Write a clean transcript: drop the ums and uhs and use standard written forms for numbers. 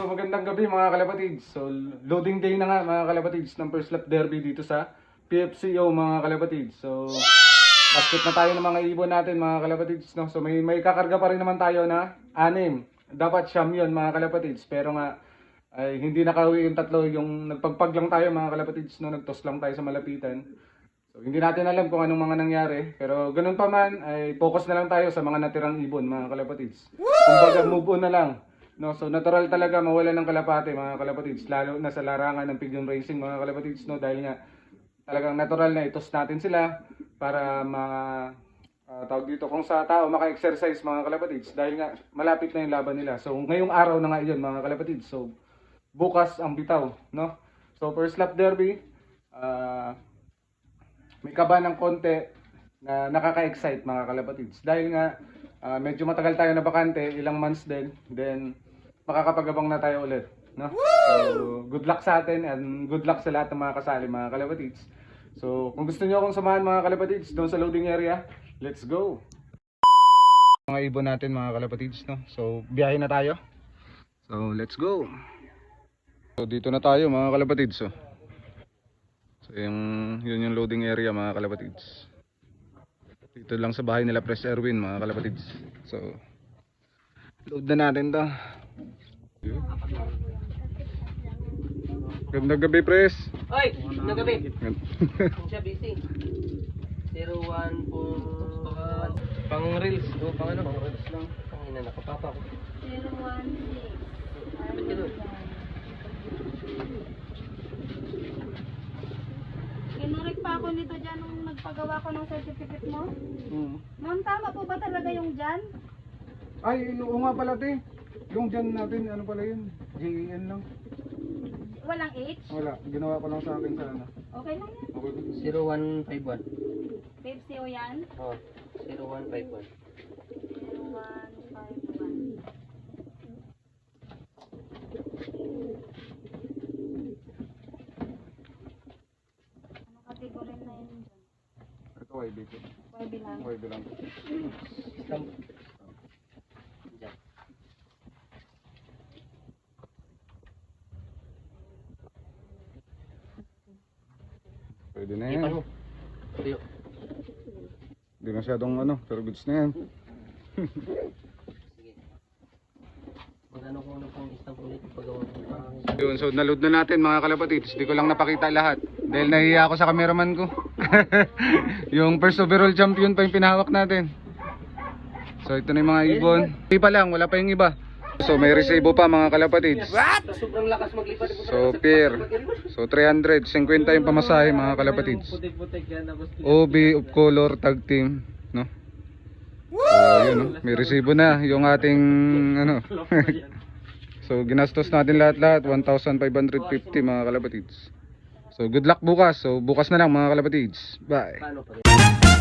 So magandang gabi mga kalapatids. So loading day na nga mga kalapatids ng First Lap Derby dito sa PFCO mga kalapatids. So basket na tayo ng mga ibon natin mga kalapatids, no? So may kakarga pa rin naman tayo na 6. Dapat siyam yun mga kalapatids. Pero nga ay hindi nakauwi yung tatlo, yung nagpagpag lang tayo mga kalapatids, no? Nagtos lang tayo sa malapitan. So hindi natin alam kung anong mga nangyari. Pero ganun pa man ay focus na lang tayo sa mga natirang ibon mga kalapatids. Kumbaga move on na lang. No, so natural talaga mawala ng kalapate mga kalapatids, lalo na sa larangan ng pigeon racing mga kalapatids, no, dahil nga talagang natural na itos natin sila para tawag dito kung sa tao maka-exercise mga kalapatids, dahil nga malapit na yung laban nila. So ngayong araw na nga iyon mga kalapatids. So bukas ang bitaw, no. So First Lap Derby, may kaba ng konti na nakaka-excite mga kalapatids, dahil nga medyo matagal tayo na bakante, ilang months din, then makakapagabang na tayo ulit, no? So good luck sa atin and good luck sa lahat ng mga kasali mga kalapatids. So kung gusto niyo akong samahan mga kalapatids doon sa loading area, let's go! Mga ibon natin mga kalapatids, no? So biyahe na tayo. So let's go! So dito na tayo mga kalapatids, oh. So yun yung loading area mga kalapatids. Dito lang sa bahay nila Pres Erwin mga kalapatids. So load na natin to. Gandang gabi Pres. Oy, gandang gabi. Siya busy. 01 pang reels. O pang ano? Pang reels lang. Pang ina nakapapa ko. 016. Ba't yun? Kinurek pa ako nito dyan nung nagpagawa ko ng certificate mo. Ma'am, tama po ba talaga yung dyan? Ay, oo nga pala te. Yung dyan natin, ano pala yun? JEN lang. Walang H? Wala, ginawa ko lang sa akin sa ano. Okay lang yan. Okay. 0151. PFCO yan? Oh, 0151. 0151. Anong category na yun dyan? Ito YB ko. YB lang. YB lang. Stamp. Diyan. Pwede na Ipan yan. mo. Tuyo. Hindi masyadong ano, pero goods na yan. Sige. Magano ko na pang stamp ulit paggawa ko. Yun, so naload na natin mga kalapatids. Hindi ko lang napakita lahat dahil nahihiya ako sa cameraman ko. Yung first overall champion pa yung pinahawak natin. So ito na yung mga ibon. Hindi pa lang, wala pa yung iba. So may resibo pa mga kalapatids. Sobrang lakas maglipad. So pair. So 350 yung pamasahe mga kalapatids. Putik-putik yan tapos OB of color tag team, no? So yun, no? May resibo na yung ating ano. So ginastos natin lahat-lahat 1,550 mga kalapatids. So good luck bukas. So bukas na lang mga kalapatids. Bye. paano pa rin?